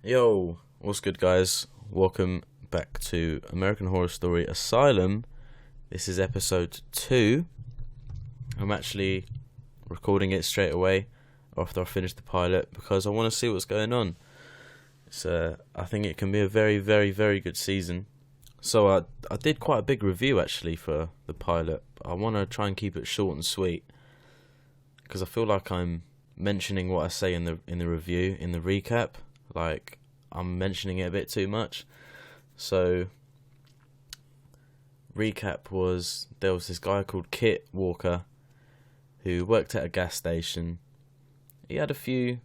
Yo, what's good, guys? Welcome back to American Horror Story Asylum. This is episode 2. I'm actually recording it straight away after I finish the pilot because I want to see what's going on. I think it can be a very, very, very good season. So I did quite a big review actually for the pilot. I want to try and keep it short and sweet because I feel like I'm mentioning what I say in the review, in the recap. Like, I'm mentioning it a bit too much. So, recap was, there was this guy called Kit Walker who worked at a gas station. He had a few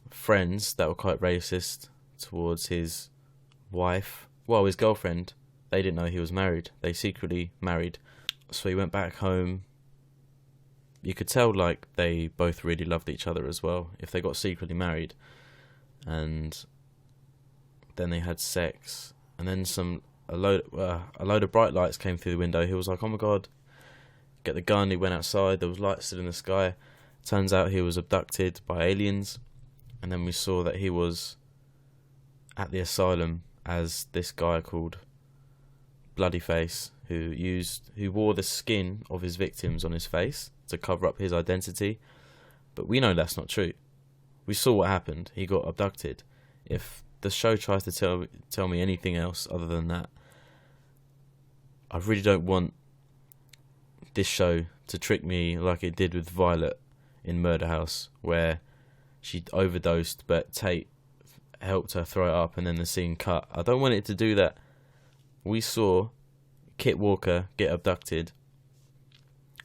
friends that were quite racist towards his wife. Well, his girlfriend. They didn't know he was married. They secretly married. So he went back home. You could tell, like, they both really loved each other as well, if they got secretly married. And then they had sex. And then a load of bright lights came through the window. He was like, oh my god, get the gun. He went outside. There was lights still in the sky. Turns out he was abducted by aliens. And then we saw that he was at the asylum as this guy called Bloodyface, who wore the skin of his victims on his face to cover up his identity. But we know that's not true. We saw what happened. He got abducted. If the show tries to tell me anything else other than that, I really don't want this show to trick me like it did with Violet in Murder House, where she overdosed but Tate helped her throw it up and then the scene cut. I don't want it to do that. We saw Kit Walker get abducted.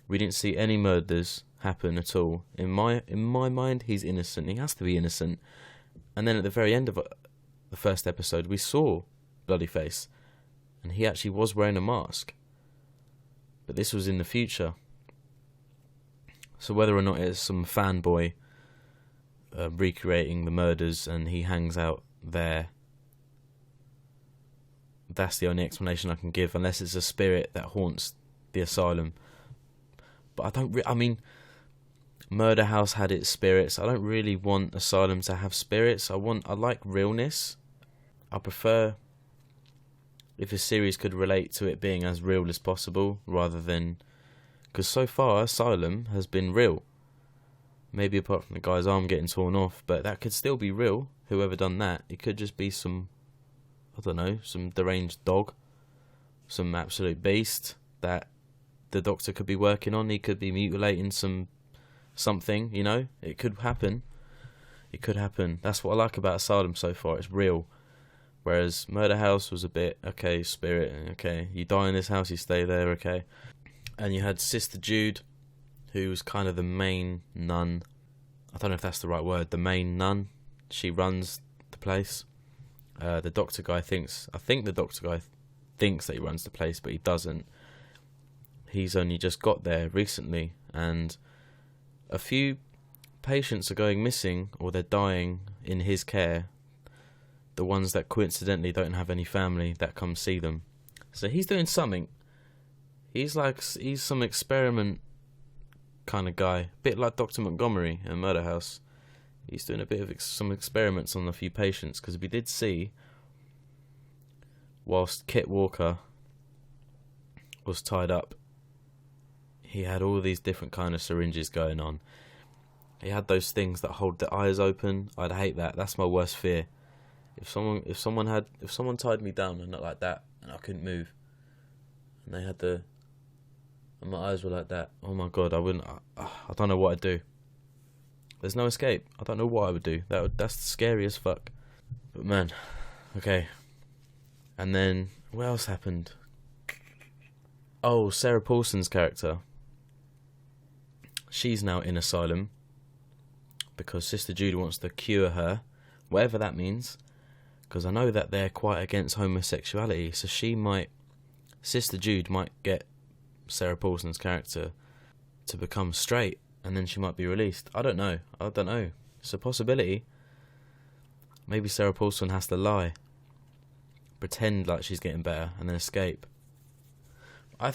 We didn't see any murders happen at all. In my mind, he's innocent. He has to be innocent. And then at the very end of the first episode, we saw Bloodyface, and he actually was wearing a mask. But this was in the future. So whether or not it's some fanboy recreating the murders and he hangs out there, that's the only explanation I can give, unless it's a spirit that haunts the asylum. But I mean, Murder House had its spirits. I don't really want Asylum to have spirits. I like realness. I prefer if a series could relate to it being as real as possible, rather than, because so far Asylum has been real. Maybe apart from the guy's arm getting torn off, but that could still be real. Whoever done that, it could just be some deranged dog, some absolute beast that the doctor could be working on. He could be mutilating something, you know. It could happen. That's what I like about Asylum so far. It's real. Whereas Murder House was a bit, okay, spirit, okay, you die in this house, you stay there, okay. And you had Sister Jude, who was kind of the main nun. I don't know if that's the right word. The main nun. She runs the place. The doctor guy thinks that he runs the place, but he doesn't. He's only just got there recently, and a few patients are going missing or they're dying in his care. The ones that coincidentally don't have any family that come see them. So he's doing something. He's some experiment kind of guy, a bit like Dr. Montgomery in Murder House. He's doing a bit of some experiments on a few patients, because we did see, whilst Kit Walker was tied up, he had all these different kind of syringes going on. He had those things that hold the eyes open. I'd hate that. That's my worst fear. If someone tied me down and not like that, and I couldn't move, and and my eyes were like that, oh my god, I don't know what I'd do. There's no escape. I don't know what I would do. That's scary as fuck. But man, okay. And then what else happened? Oh, Sarah Paulson's character. She's now in Asylum because Sister Jude wants to cure her, whatever that means. Because I know that they're quite against homosexuality, so Sister Jude might get Sarah Paulson's character to become straight, and then she might be released. I don't know. It's a possibility. Maybe Sarah Paulson has to lie, pretend like she's getting better, and then escape. I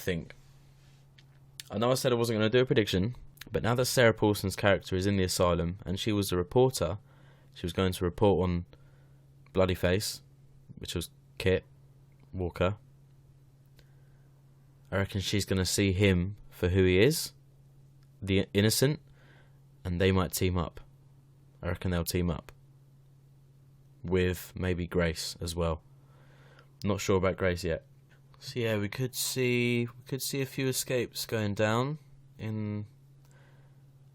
know I said I wasn't going to do a prediction, but now that Sarah Paulson's character is in the asylum, and she was a reporter She was going to report on Bloody Face, which was Kit Walker. I reckon she's going to see him for who he is, the innocent, and they might team up. I reckon they'll team up with maybe Grace as well. Not sure about Grace yet. So yeah, we could see a few escapes going down in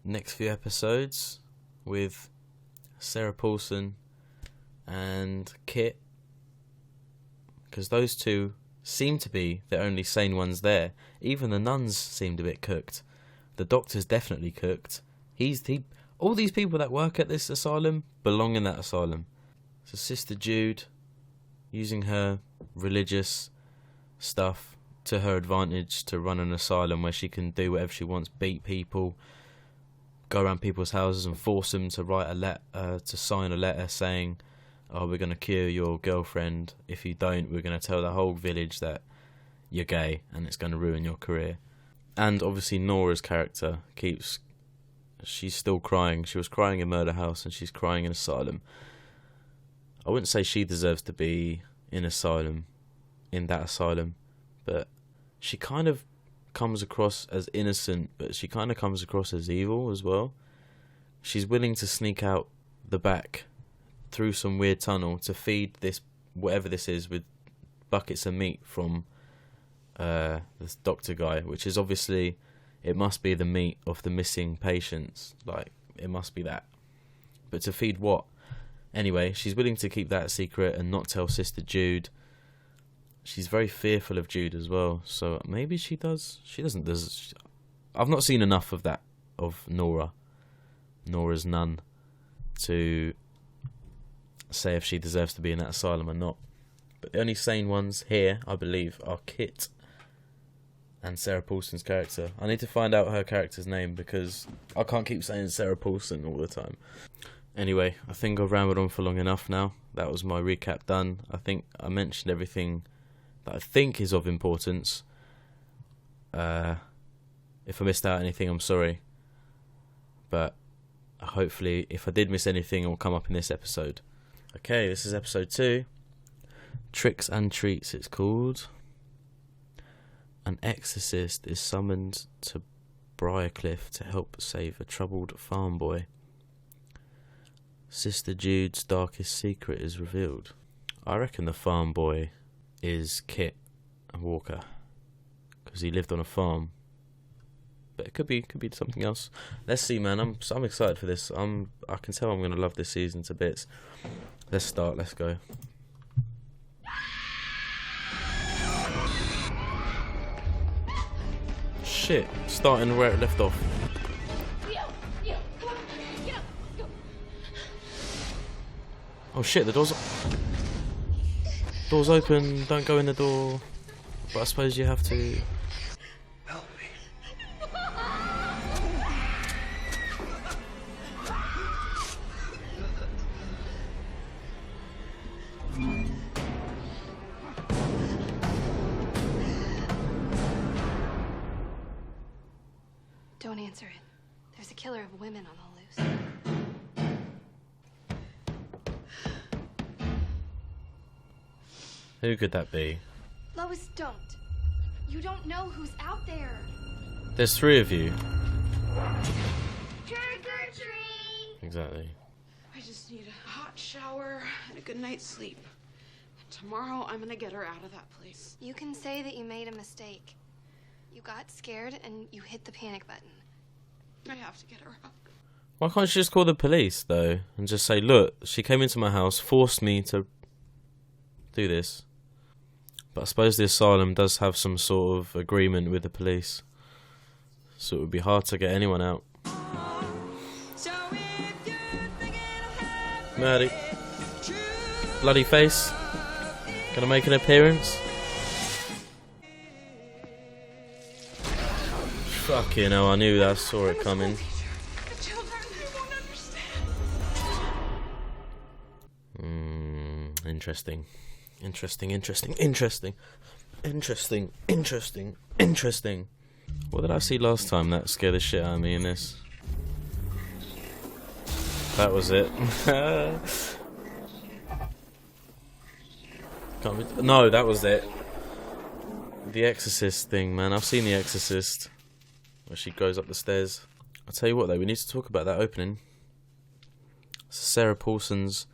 next few episodes with Sarah Paulson and Kit, because those two seem to be the only sane ones there. Even the nuns seemed a bit cooked. The doctor's definitely cooked. All these people that work at this asylum belong in that asylum. So Sister Jude, using her religious stuff to her advantage to run an asylum where she can do whatever she wants, beat people, go around people's houses and force them to write to sign a letter saying, "Oh, we're going to cure your girlfriend. If you don't, we're going to tell the whole village that you're gay and it's going to ruin your career." And obviously Nora's character she's still crying. She was crying in Murder House and she's crying in Asylum. I wouldn't say she deserves to be in that asylum, but she kind of comes across as innocent, but she kind of comes across as evil as well. She's willing to sneak out the back through some weird tunnel to feed this, whatever this is, with buckets of meat from this doctor guy, which is obviously, it must be the meat of the missing patients. Like, it must be that. But to feed what? Anyway, she's willing to keep that secret and not tell Sister Jude. She's very fearful of Jude as well, so maybe she doesn't. I've not seen enough of that, of Nora's nun, to say if she deserves to be in that asylum or not. But the only sane ones here, I believe, are Kit and Sarah Paulson's character. I need to find out her character's name because I can't keep saying Sarah Paulson all the time. Anyway, I think I've rambled on for long enough now. That was my recap done. I think I mentioned everything that I think is of importance. If I missed out anything, I'm sorry. But hopefully, if I did miss anything, it will come up in this episode. Okay, this is episode 2. Tricks and Treats, it's called. An exorcist is summoned to Briarcliff to help save a troubled farm boy. Sister Jude's darkest secret is revealed. I reckon the farm boy is Kit Walker, because he lived on a farm. But it could be something else. Let's see, man. I'm excited for this. I can tell I'm gonna love this season to bits. Let's start. Let's go. Shit! Starting where it left off. Oh shit! The door's open. Don't go in the door. But I suppose you have to. Help me. Don't answer it. There's a killer of women on the loose. Who could that be? Lois, don't. You don't know who's out there. There's 3 of you. Trick or treat! Exactly. I just need a hot shower and a good night's sleep. Tomorrow, I'm gonna get her out of that place. You can say that you made a mistake. You got scared and you hit the panic button. I have to get her out. Why can't she just call the police, though, and just say, look, she came into my house, forced me to do this. But I suppose the asylum does have some sort of agreement with the police, so it would be hard to get anyone out. Maddie. Bloody Face. Gonna make an appearance? Fucking hell, I knew that. I saw it coming. The children, they won't understand. Interesting. Interesting. What did I see last time that scared the shit out of me in this? That was it. No, that was it. The Exorcist thing, man. I've seen The Exorcist, where she goes up the stairs. I'll tell you what, though, we need to talk about that opening. Sarah Paulson's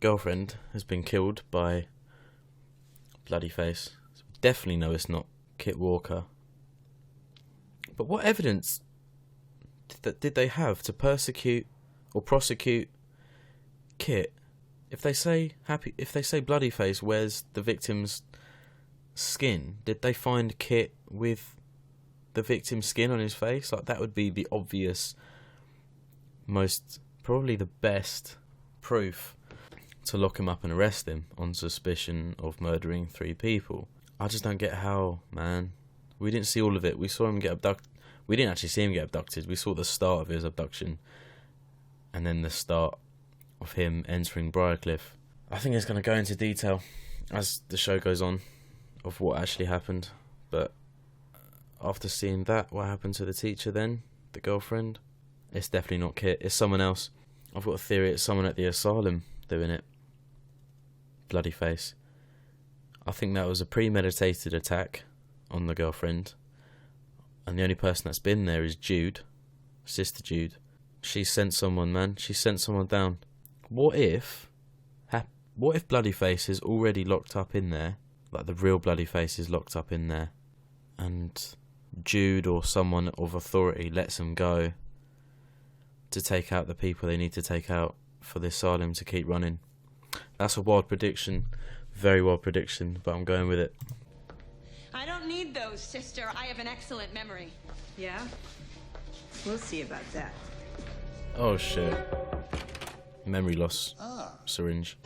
girlfriend has been killed by Bloodyface. So we definitely know it's not Kit Walker. But what evidence did they have to persecute or prosecute Kit? If they say Bloodyface wears the victim's skin, did they find Kit with the victim's skin on his face? Like, that would be the obvious, probably the best proof to lock him up and arrest him on suspicion of murdering 3 people. I just don't get how, man. We didn't see all of it. We saw him get abducted. We didn't actually see him get abducted. We saw the start of his abduction, and then the start of him entering Briarcliff. I think it's going to go into detail as the show goes on of what actually happened. But after seeing that, what happened to the teacher then, the girlfriend? It's definitely not Kit. It's someone else. I've got a theory it's someone at the asylum doing it. Bloodyface. I think that was a premeditated attack on the girlfriend. And the only person that's been there is Jude. Sister Jude. She sent someone, man. She sent someone down. What if Bloodyface is already locked up in there? Like, the real Bloodyface is locked up in there. And Jude or someone of authority lets them go to take out the people they need to take out for the asylum to keep running. That's a wild prediction. Very wild prediction, but I'm going with it. I don't need those, sister. I have an excellent memory. Yeah? We'll see about that. Oh shit. Memory loss. Syringe.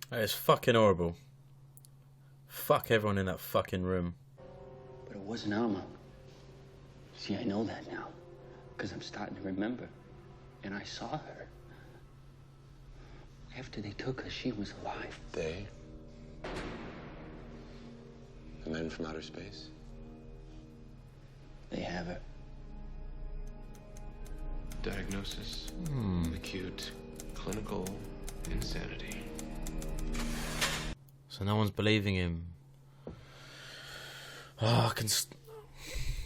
That is fucking horrible. Fuck everyone in that fucking room. But it wasn't Alma. See, I know that now, because I'm starting to remember. And I saw her. After they took her, she was alive. They? The men from outer space? They have her. Diagnosis, acute clinical insanity. So no one's believing him. Oh, I can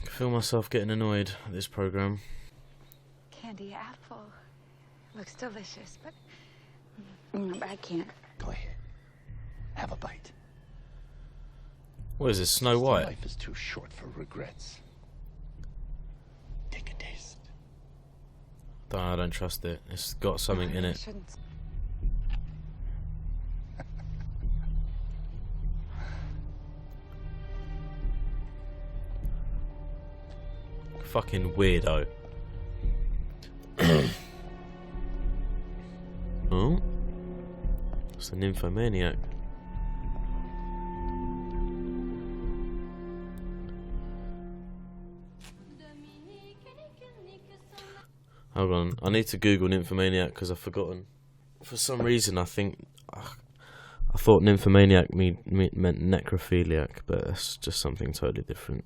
feel myself getting annoyed at this program. Candy apple. Looks delicious, but I can't. Go ahead. Have a bite. What is this, Snow White? Life is too short for regrets. Take a taste. I don't trust it. It's got something in it. shouldn't. Fucking weirdo. Oh? It's a nymphomaniac. Hold on, I need to Google nymphomaniac because I've forgotten. For some reason, I thought nymphomaniac meant necrophiliac, but that's just something totally different.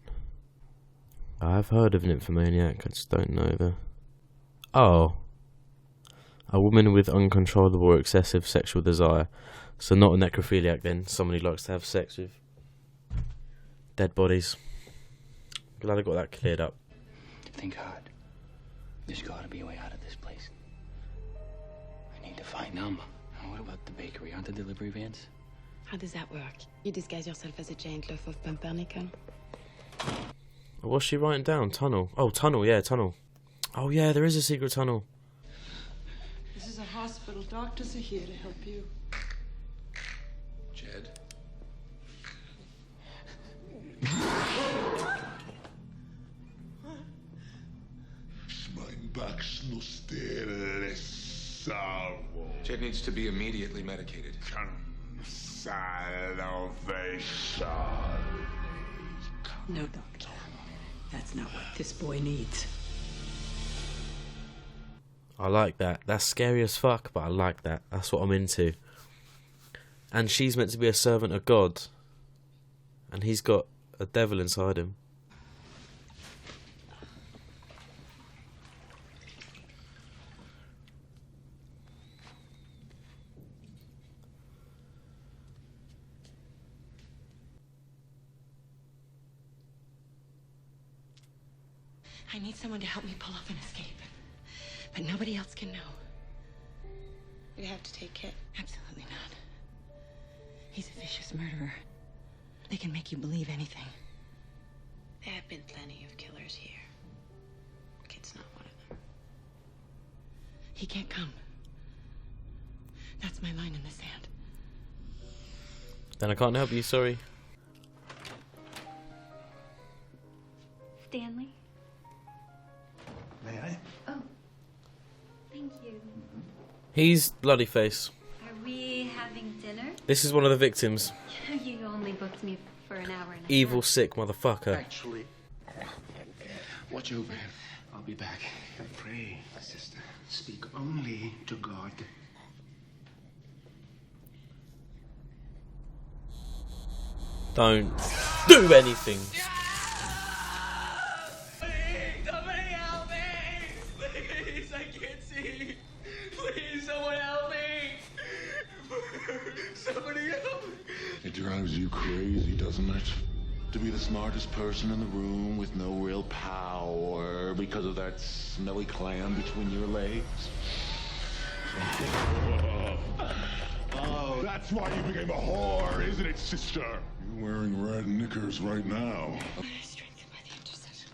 I've heard of nymphomaniac, I just don't know the... Oh. A woman with uncontrollable or excessive sexual desire. So not a necrophiliac then, someone who likes to have sex with dead bodies. Glad I got that cleared up. Think hard. There's gotta be a way out of this place. I need to find Alma. Now, what about the bakery? Aren't the delivery vans? How does that work? You disguise yourself as a giant loaf of pumpernickel? What's she writing down? Tunnel. Oh, tunnel, yeah, tunnel. Oh, yeah, there is a secret tunnel. This is a hospital. Doctors are here to help you. Jed? Jed needs to be immediately medicated. No, Doctor. That's not what this boy needs. I like that. That's scary as fuck, but I like that. That's what I'm into. And she's meant to be a servant of God. And he's got a devil inside him. I need someone to help me pull off an escape. But nobody else can know. You have to take Kit. Absolutely not. He's a vicious murderer. They can make you believe anything. There have been plenty of killers here. Kit's not one of them. He can't come. That's my line in the sand. Then I can't help you, sorry. Stanley? May I? Oh, thank you. He's bloody face. Are we having dinner? This is one of the victims. You only booked me for an hour and a half. Evil, sick motherfucker. Actually, watch over him. I'll be back. Pray, sister. Speak only to God. Don't do anything. Somebody help me! Please, I can't see. Please, someone help me! Somebody help me! It drives you crazy, doesn't it? To be the smartest person in the room with no real power because of that smelly clam between your legs. Oh, that's why you became a whore, isn't it, sister? You're wearing red knickers right now.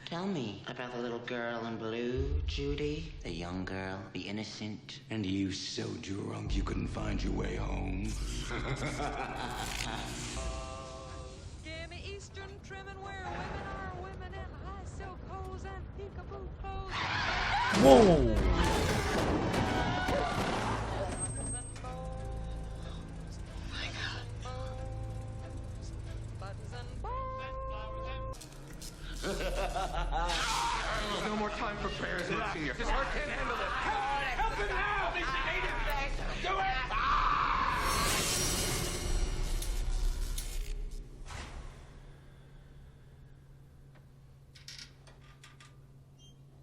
Tell me about the little girl in blue, Judy. The young girl, the innocent. And you so drunk you couldn't find your way home. Gimme Eastern trimming where women are women in high silk hose and peekaboo clothes. Whoa! There's no more time for prayers, Monsignor. This heart can't handle it. Help him now! Do it!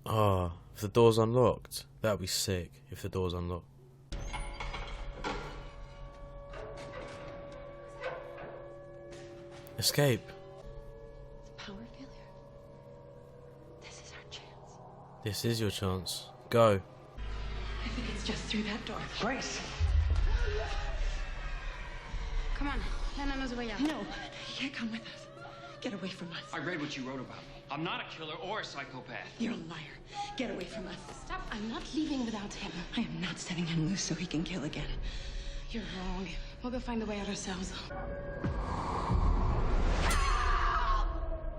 Ah, if the door's unlocked, that would be sick if the door's unlocked. Escape. Power failure. This is our chance. This is your chance. Go. I think it's just through that door. Grace! Come on. Hannah knows a way out. No, he can't come with us. Get away from us. I read what you wrote about me. I'm not a killer or a psychopath. You're a liar. Get away from us. Stop. I'm not leaving without him. I am not setting him loose so he can kill again. You're wrong. We'll go find the way out ourselves.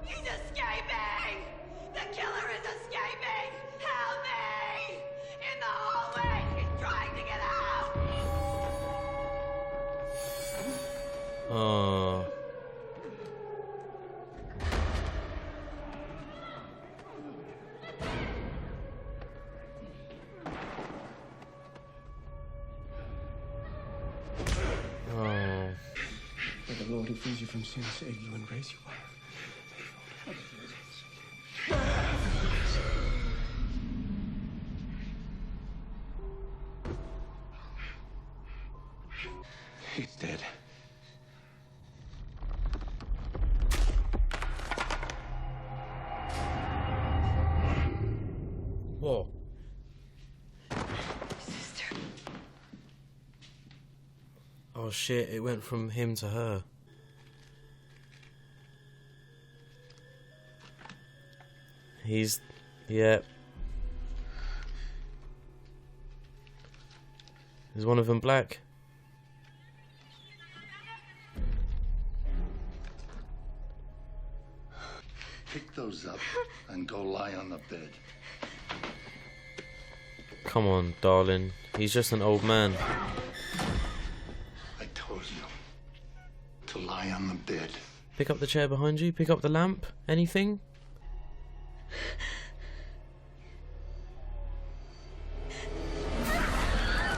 He's escaping! The killer is escaping! Help me! In the hallway! He's trying to get out! Oh. Oh. May the Lord who frees you from sin save you and raise you up. He's dead. Whoa. Sister. Oh shit, it went from him to her. He's... yeah. Is one of them black? Pick those up and go lie on the bed. Come on, darling. He's just an old man. I told you to lie on the bed. Pick up the chair behind you. Pick up the lamp. Anything?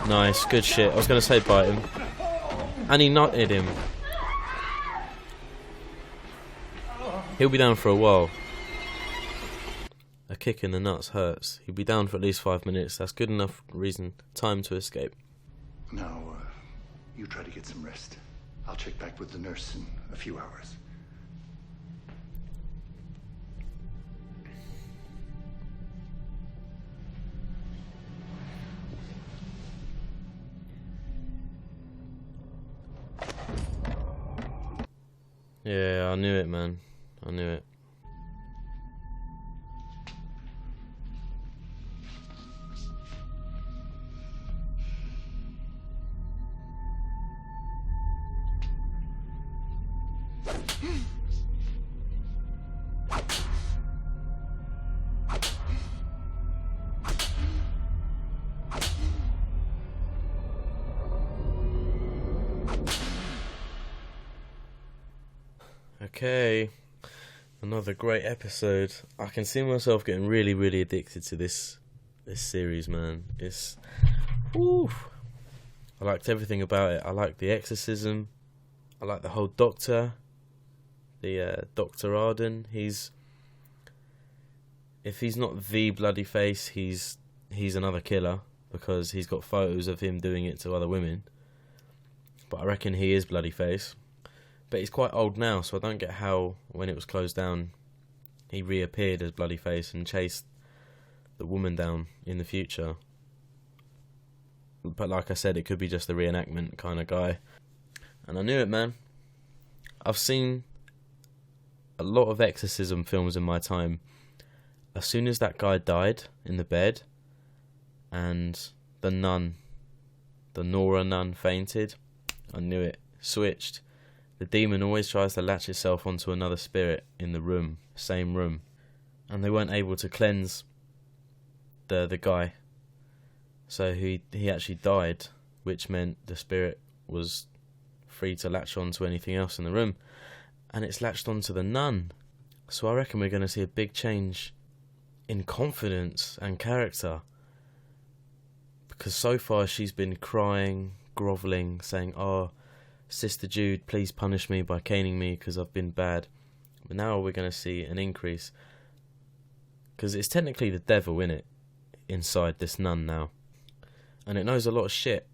Nice, good shit. I was going to say bite him. And he nutted him. He'll be down for a while. A kick in the nuts hurts. He'll be down for at least 5 minutes. That's good enough time to escape. Now, you try to get some rest. I'll check back with the nurse in a few hours. Yeah, I knew it, man. I knew it. Okay, another great episode. I can see myself getting really, really addicted to this series, man. It's, oof. I liked everything about it. I liked the exorcism. I like the whole Doctor. The Dr. Arden. If he's not the bloody face, he's another killer, because he's got photos of him doing it to other women. But I reckon he is bloody face. But he's quite old now, so I don't get how, when it was closed down, he reappeared as Bloodyface and chased the woman down in the future. But like I said, it could be just a reenactment kind of guy. And I knew it, man. I've seen a lot of exorcism films in my time. As soon as that guy died in the bed, and the nun, the Nora nun, fainted, I knew it. Switched. The demon always tries to latch itself onto another spirit in the room, same room. And they weren't able to cleanse the guy. So he actually died, which meant the spirit was free to latch onto anything else in the room. And it's latched onto the nun. So I reckon we're going to see a big change in confidence and character. Because so far she's been crying, grovelling, saying, "Oh, Sister Jude, please punish me by caning me because I've been bad." But now we're going to see an increase. Because it's technically the devil, innit? Inside this nun now. And it knows a lot of shit.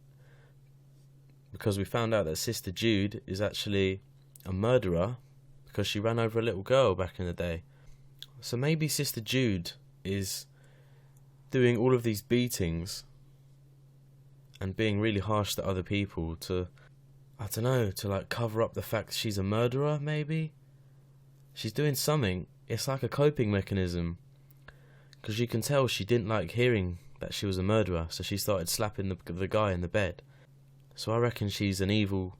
Because we found out that Sister Jude is actually a murderer because she ran over a little girl back in the day. So maybe Sister Jude is doing all of these beatings and being really harsh to other people to, I don't know, to like cover up the fact she's a murderer, maybe? She's doing something. It's like a coping mechanism. Because you can tell she didn't like hearing that she was a murderer, so she started slapping the guy in the bed. So I reckon she's an evil...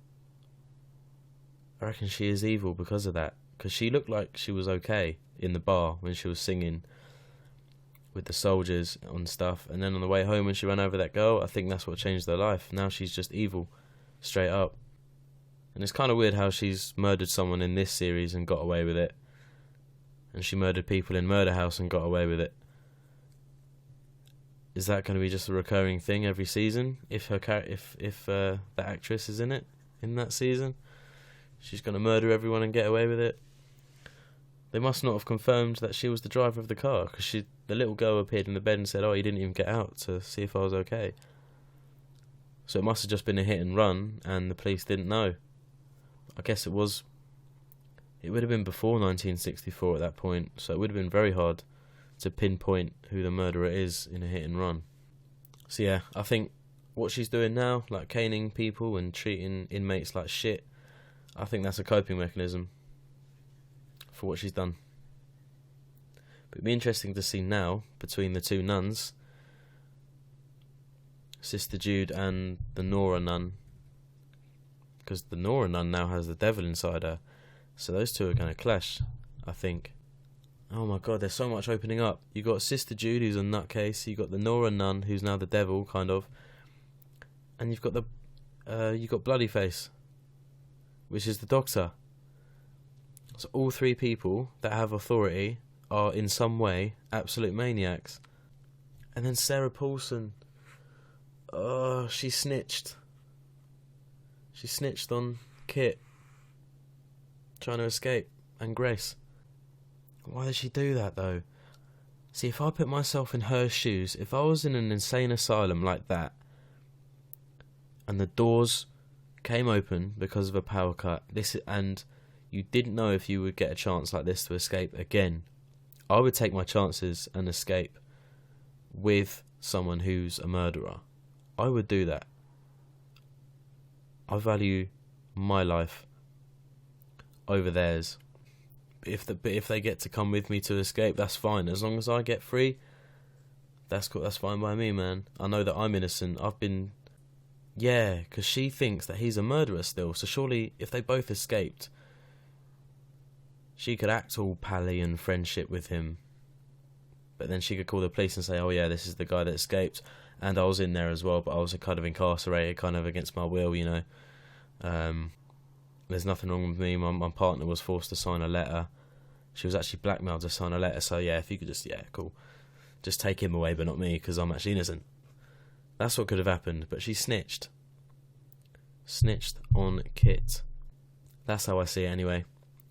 I reckon she is evil because of that. Because she looked like she was okay in the bar when she was singing with the soldiers on stuff. And then on the way home when she ran over that girl, I think that's what changed her life. Now she's just evil. Straight up. And it's kind of weird how she's murdered someone in this series and got away with it. And she murdered people in Murder House and got away with it. Is that going to be just a recurring thing every season? If the actress is in it, in that season? She's going to murder everyone and get away with it? They must not have confirmed that she was the driver of the car, because the little girl appeared in the bed and said, "Oh, you didn't even get out to see if I was okay." So it must have just been a hit and run, and the police didn't know. I guess it would have been before 1964 at that point, so it would have been very hard to pinpoint who the murderer is in a hit and run. So yeah, I think what she's doing now, like caning people and treating inmates like shit, I think that's a coping mechanism for what she's done. But it'd be interesting to see now, between the two nuns, Sister Jude and the Nora nun, because the Nora nun now has the devil inside her, so those two are going to clash, I think. Oh my god, there's so much opening up. You got Sister Jude, who's a nutcase. You got the Nora nun, who's now the devil, kind of. And you've got Bloodyface, which is the Doctor. So all three people that have authority are in some way absolute maniacs. And then Sarah Paulson, oh, she snitched. She snitched on Kit, trying to escape, and Grace. Why did she do that, though? See, if I put myself in her shoes, if I was in an insane asylum like that, and the doors came open because of a power cut, and you didn't know if you would get a chance like this to escape again, I would take my chances and escape with someone who's a murderer. I would do that. I value my life over theirs. But if they get to come with me to escape, that's fine. As long as I get free, that's cool. That's fine by me, man. I know that I'm innocent. Yeah, because she thinks that he's a murderer still. So surely, if they both escaped, she could act all pally and friendship with him. But then she could call the police and say, oh yeah, this is the guy that escaped. And I was in there as well, but I was kind of incarcerated, kind of against my will, you know. There's nothing wrong with me. My partner was forced to sign a letter. She was actually blackmailed to sign a letter. So yeah, if you could just, yeah, cool. Just take him away, but not me, because I'm actually innocent. That's what could have happened. But she snitched. Snitched on Kit. That's how I see it anyway.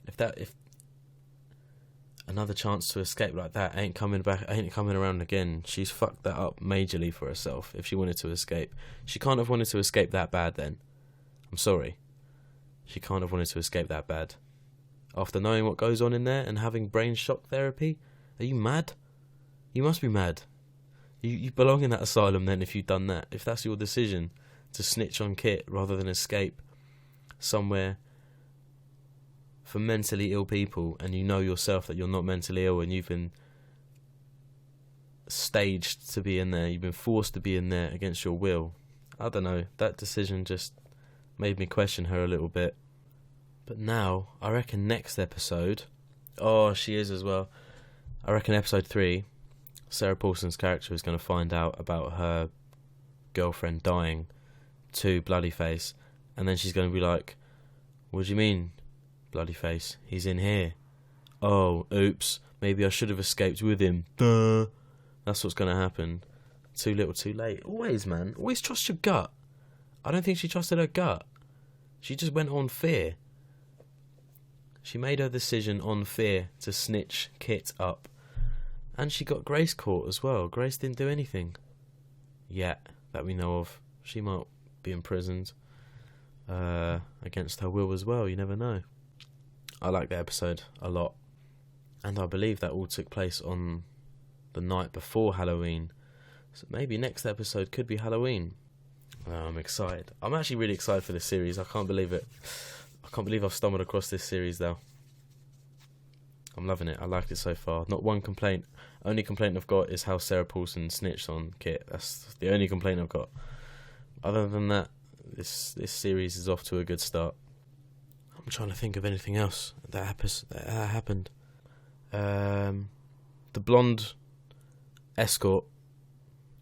If another chance to escape like that ain't coming around again, she's fucked that up majorly for herself. If she wanted to escape, she can't have wanted to escape that bad then. I'm sorry. She can't have wanted to escape that bad. After knowing what goes on in there and having brain shock therapy, are you mad? You must be mad. You belong in that asylum then if you've done that. If that's your decision to snitch on Kit rather than escape somewhere for mentally ill people, and you know yourself that you're not mentally ill and you've been staged to be in there, you've been forced to be in there against your will. I don't know, that decision just made me question her a little bit. But now, I reckon next episode, oh, she is as well, I reckon episode 3, Sarah Paulson's character is going to find out about her girlfriend dying to Bloodyface, and then she's going to be like, what do you mean, Bloodyface? He's in here. Oh, oops, maybe I should have escaped with him. Duh. That's what's going to happen. Too little, too late. Always, man. Always trust your gut. I don't think she trusted her gut. She just went on fear. She made her decision on fear to snitch Kit up. And she got Grace caught as well. Grace didn't do anything yet that we know of. She might be imprisoned against her will as well. You never know. I like the episode a lot. And I believe that all took place on the night before Halloween. So maybe next episode could be Halloween. I'm excited. I'm actually really excited for this series. I can't believe it. I can't believe I've stumbled across this series though. I'm loving it. I like it so far. Not one complaint. Only complaint I've got is how Sarah Paulson snitched on Kit. That's the only complaint I've got. Other than that, this series is off to a good start. I'm trying to think of anything else that happened. The blonde escort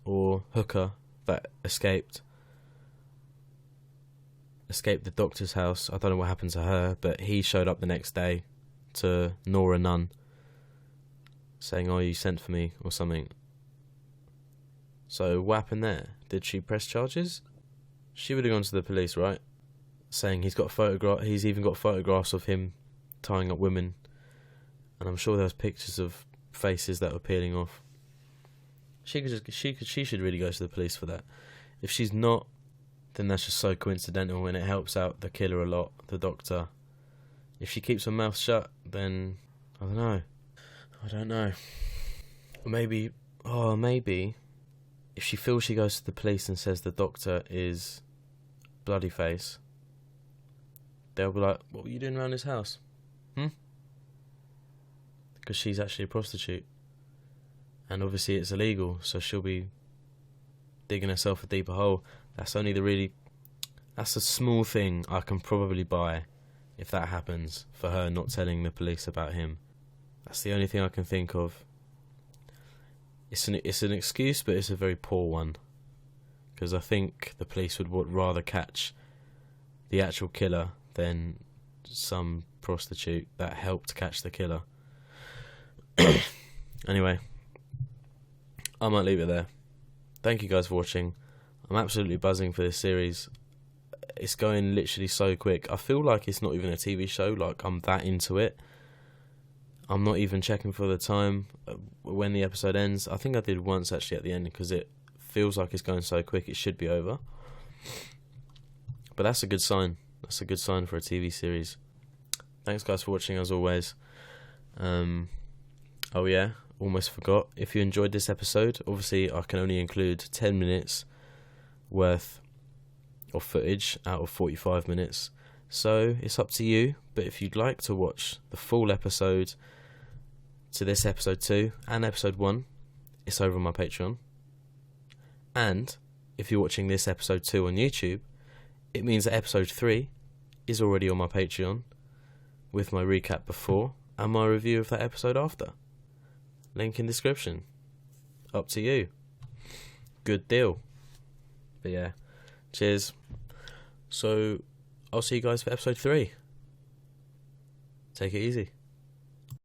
or hooker that escaped the doctor's house. I don't know what happened to her, but he showed up the next day to Nora Nunn saying, oh, you sent for me or something. So what happened there? Did she press charges? She would have gone to the police, right? Saying he's even got photographs of him tying up women, and I'm sure there was pictures of faces that were peeling off. She should really go to the police for that. If she's not, then that's just so coincidental, and it helps out the killer a lot, the doctor. If she keeps her mouth shut, then I don't know. Maybe if she feels she goes to the police and says the doctor is Bloodyface, they'll be like, what were you doing around his house? Because she's actually a prostitute. And obviously it's illegal, so she'll be digging herself a deeper hole. That's a small thing I can probably buy if that happens, for her not telling the police about him. That's the only thing I can think of. It's an excuse, but it's a very poor one. Because I think the police would rather catch the actual killer than some prostitute that helped catch the killer. Anyway, I might leave it there. Thank you guys for watching. I'm absolutely buzzing for this series. It's going literally so quick. I feel like it's not even a TV show. Like, I'm that into it. I'm not even checking for the time when the episode ends. I think I did once actually at the end, because it feels like it's going so quick it should be over. But that's a good sign. That's a good sign for a TV series. Thanks guys for watching as always. Oh yeah, almost forgot. If you enjoyed this episode, obviously I can only include 10 minutes worth of footage out of 45 minutes. So it's up to you. But if you'd like to watch the full episode to this episode 2 and episode 1, it's over on my Patreon. And if you're watching this episode 2 on YouTube, it means that episode 3 is already on my Patreon, with my recap before and my review of that episode after. Link in description. Up to you. Good deal. But yeah, cheers. So I'll see you guys for episode 3. Take it easy.